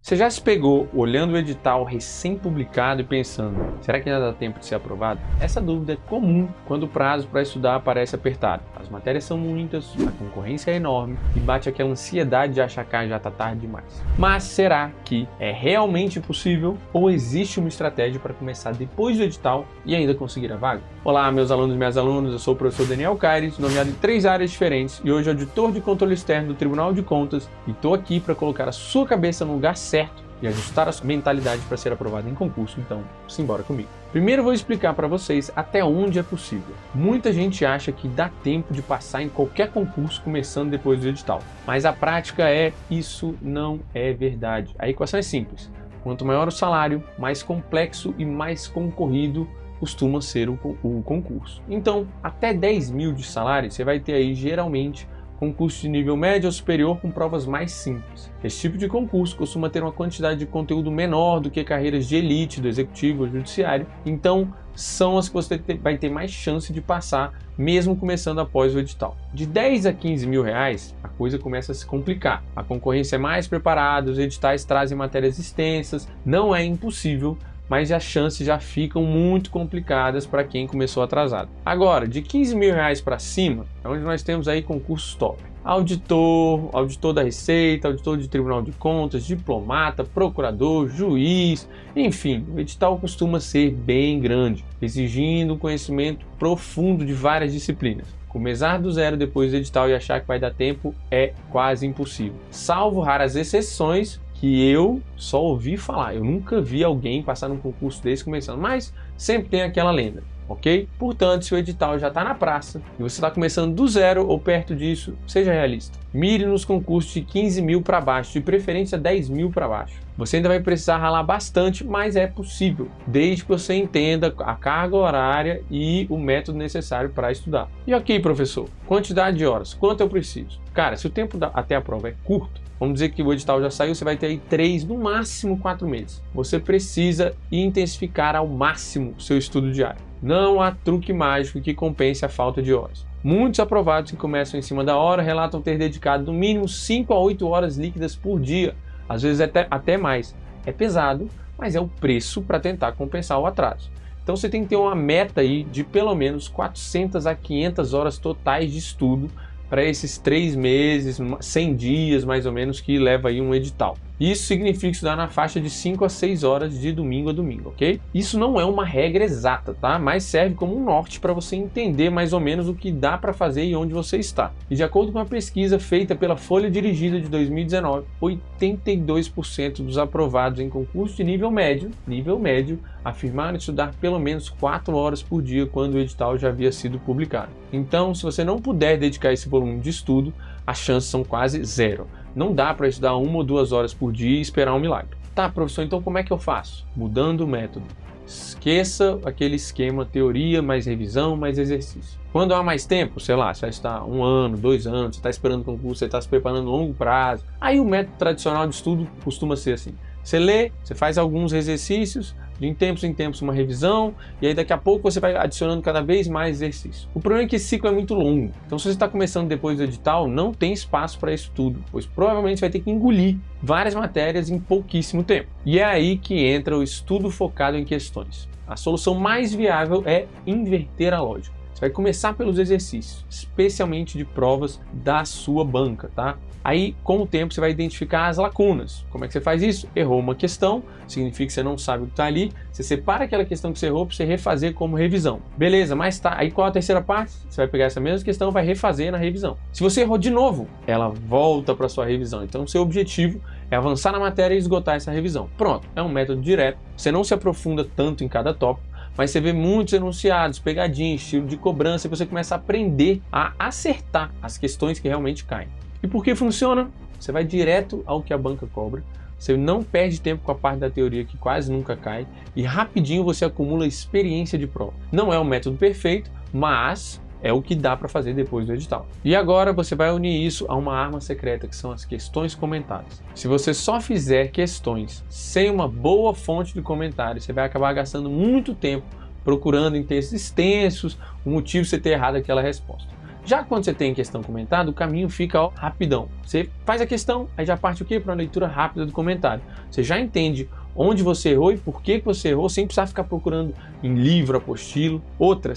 Você já se pegou olhando o edital recém-publicado e pensando, será que ainda dá tempo de ser aprovado? Essa dúvida é comum quando o prazo para estudar parece apertado. As matérias são muitas, a concorrência é enorme e bate aquela ansiedade de achar que já está tarde demais. Mas será que é realmente possível ou existe uma estratégia para começar depois do edital e ainda conseguir a vaga? Olá, meus alunos e minhas alunas, eu sou o professor Daniel Caires, nomeado em 3 áreas diferentes e hoje auditor de controle externo do Tribunal de Contas e estou aqui para colocar a sua cabeça no lugar certo e ajustar a sua mentalidade para ser aprovado em concurso, então simbora comigo. Primeiro vou explicar para vocês até onde é possível. Muita gente acha que dá tempo de passar em qualquer concurso começando depois do edital, mas a prática isso não é verdade. A equação é simples, quanto maior o salário, mais complexo e mais concorrido costuma ser o concurso. Então, até 10 mil de salário você vai ter aí geralmente concurso de nível médio ou superior com provas mais simples. Esse tipo de concurso costuma ter uma quantidade de conteúdo menor do que carreiras de elite do executivo ou judiciário, então são as que você vai ter mais chance de passar, mesmo começando após o edital. De 10 a 15 mil reais, a coisa começa a se complicar. A concorrência é mais preparada, os editais trazem matérias extensas, não é impossível, mas as chances já ficam muito complicadas para quem começou atrasado. Agora, de 15 mil reais para cima, é onde nós temos aí concursos top. Auditor da Receita, auditor de Tribunal de Contas, diplomata, procurador, juiz, enfim, o edital costuma ser bem grande, exigindo um conhecimento profundo de várias disciplinas. Começar do zero depois do edital e achar que vai dar tempo é quase impossível, salvo raras exceções que eu só ouvi falar. Eu nunca vi alguém passar num concurso desse começando, mas sempre tem aquela lenda, ok? Portanto, se o edital já está na praça e você está começando do zero ou perto disso, seja realista. Mire nos concursos de 15 mil para baixo, de preferência 10 mil para baixo. Você ainda vai precisar ralar bastante, mas é possível, desde que você entenda a carga horária e o método necessário para estudar. E ok, professor, quantidade de horas, quanto eu preciso? Cara, se o tempo até a prova é curto, vamos dizer que o edital já saiu, você vai ter aí 3, no máximo 4 meses. Você precisa intensificar ao máximo o seu estudo diário. Não há truque mágico que compense a falta de horas. Muitos aprovados que começam em cima da hora relatam ter dedicado no mínimo 5 a 8 horas líquidas por dia, às vezes até mais. É pesado, mas é o preço para tentar compensar o atraso. Então você tem que ter uma meta aí de pelo menos 400 a 500 horas totais de estudo para esses 3 meses, 100 dias mais ou menos que leva aí um edital. Isso significa estudar na faixa de 5 a 6 horas de domingo a domingo, ok? Isso não é uma regra exata, tá? Mas serve como um norte para você entender mais ou menos o que dá para fazer e onde você está. E de acordo com uma pesquisa feita pela Folha Dirigida de 2019, 82% dos aprovados em concurso de nível médio, afirmaram estudar pelo menos 4 horas por dia quando o edital já havia sido publicado. Então, se você não puder dedicar esse volume de estudo, as chances são quase zero. Não dá para estudar 1 ou 2 horas por dia e esperar um milagre. Tá, professor, então como é que eu faço? Mudando o método. Esqueça aquele esquema teoria, mais revisão, mais exercício. Quando há mais tempo, sei lá, você já está 1 ano, 2 anos, você está esperando o concurso, você está se preparando a longo prazo. Aí o método tradicional de estudo costuma ser assim. Você lê, você faz alguns exercícios, de tempos em tempos uma revisão, e aí daqui a pouco você vai adicionando cada vez mais exercícios. O problema é que esse ciclo é muito longo, então se você está começando depois do edital, não tem espaço para isso tudo, pois provavelmente vai ter que engolir várias matérias em pouquíssimo tempo. E é aí que entra o estudo focado em questões. A solução mais viável é inverter a lógica. Você vai começar pelos exercícios, especialmente de provas da sua banca, tá? Aí, com o tempo, você vai identificar as lacunas. Como é que você faz isso? Errou uma questão, significa que você não sabe o que está ali. Você separa aquela questão que você errou para você refazer como revisão. Beleza, mas tá. Aí qual a terceira parte? Você vai pegar essa mesma questão e vai refazer na revisão. Se você errou de novo, ela volta para sua revisão. Então, seu objetivo é avançar na matéria e esgotar essa revisão. Pronto, é um método direto. Você não se aprofunda tanto em cada tópico, mas você vê muitos enunciados, pegadinhas, estilo de cobrança, e você começa a aprender a acertar as questões que realmente caem. E por que funciona? Você vai direto ao que a banca cobra, você não perde tempo com a parte da teoria que quase nunca cai, e rapidinho você acumula experiência de prova. Não é o método perfeito, mas é o que dá para fazer depois do edital. E agora você vai unir isso a uma arma secreta, que são as questões comentadas. Se você só fizer questões sem uma boa fonte de comentário, você vai acabar gastando muito tempo procurando em textos extensos o motivo de você ter errado aquela resposta. Já quando você tem questão comentada, o caminho fica rapidão. Você faz a questão, aí já parte o quê? Para uma leitura rápida do comentário. Você já entende onde você errou e por que você errou, sem precisar ficar procurando em livro, apostilo. Outra,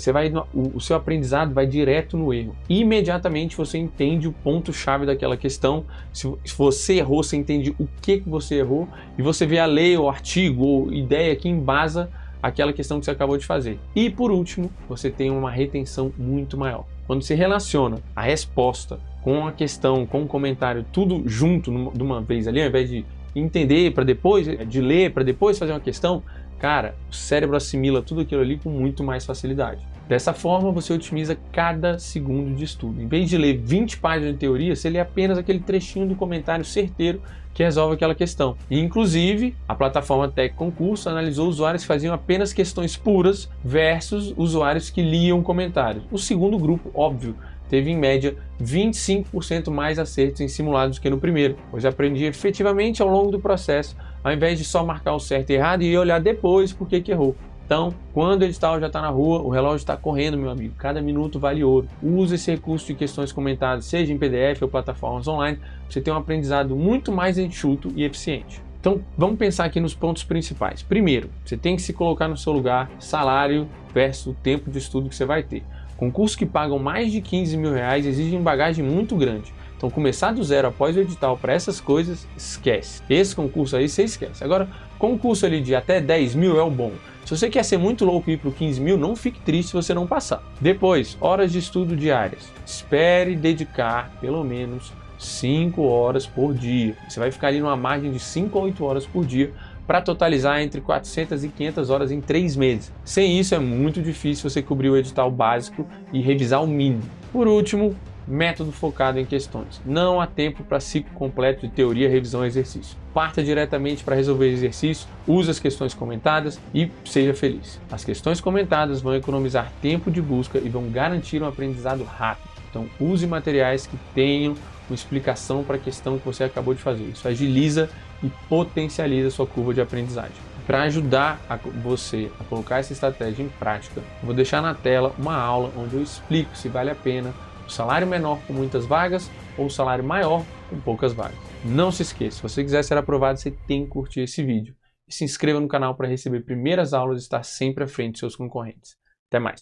o seu aprendizado vai direto no erro. Imediatamente você entende o ponto-chave daquela questão. Se você errou, você entende o que você errou e você vê a lei, ou artigo, ou ideia que embasa aquela questão que você acabou de fazer. E por último, você tem uma retenção muito maior. Quando você relaciona a resposta com a questão, com o comentário, tudo junto de uma vez ali, ao invés de entender para depois, de ler para depois fazer uma questão, cara, o cérebro assimila tudo aquilo ali com muito mais facilidade. Dessa forma, você otimiza cada segundo de estudo. Em vez de ler 20 páginas de teoria, você lê apenas aquele trechinho do comentário certeiro que resolve aquela questão. E, inclusive, a plataforma Tech Concurso analisou usuários que faziam apenas questões puras versus usuários que liam comentários. O segundo grupo, óbvio, teve em média 25% mais acertos em simulados do que no primeiro, pois aprendi efetivamente ao longo do processo, ao invés de só marcar o certo e errado e olhar depois por que errou. Então, quando o edital já está na rua, o relógio está correndo, meu amigo. Cada minuto vale ouro. Use esse recurso de questões comentadas, seja em PDF ou plataformas online, para você ter um aprendizado muito mais enxuto e eficiente. Então, vamos pensar aqui nos pontos principais. Primeiro, você tem que se colocar no seu lugar, salário versus o tempo de estudo que você vai ter. Concursos que pagam mais de 15 mil reais exigem bagagem muito grande. Então, começar do zero após o edital para essas coisas, esquece. Esse concurso aí, você esquece. Agora, concurso ali de até 10 mil é o bom. Se você quer ser muito louco e ir para o 15 mil, não fique triste se você não passar. Depois, horas de estudo diárias. Espere dedicar pelo menos 5 horas por dia. Você vai ficar ali numa margem de 5 a 8 horas por dia para totalizar entre 400 e 500 horas em 3 meses. Sem isso, é muito difícil você cobrir o edital básico e revisar o mínimo. Por último, método focado em questões. Não há tempo para ciclo completo de teoria, revisão e exercício. Parta diretamente para resolver exercício, use as questões comentadas e seja feliz. As questões comentadas vão economizar tempo de busca e vão garantir um aprendizado rápido. Então, use materiais que tenham uma explicação para a questão que você acabou de fazer. Isso agiliza e potencializa a sua curva de aprendizagem. Para ajudar você a colocar essa estratégia em prática, eu vou deixar na tela uma aula onde eu explico se vale a pena o salário menor com muitas vagas ou o salário maior com poucas vagas. Não se esqueça, se você quiser ser aprovado, você tem que curtir esse vídeo. E se inscreva no canal para receber primeiras aulas e estar sempre à frente dos seus concorrentes. Até mais!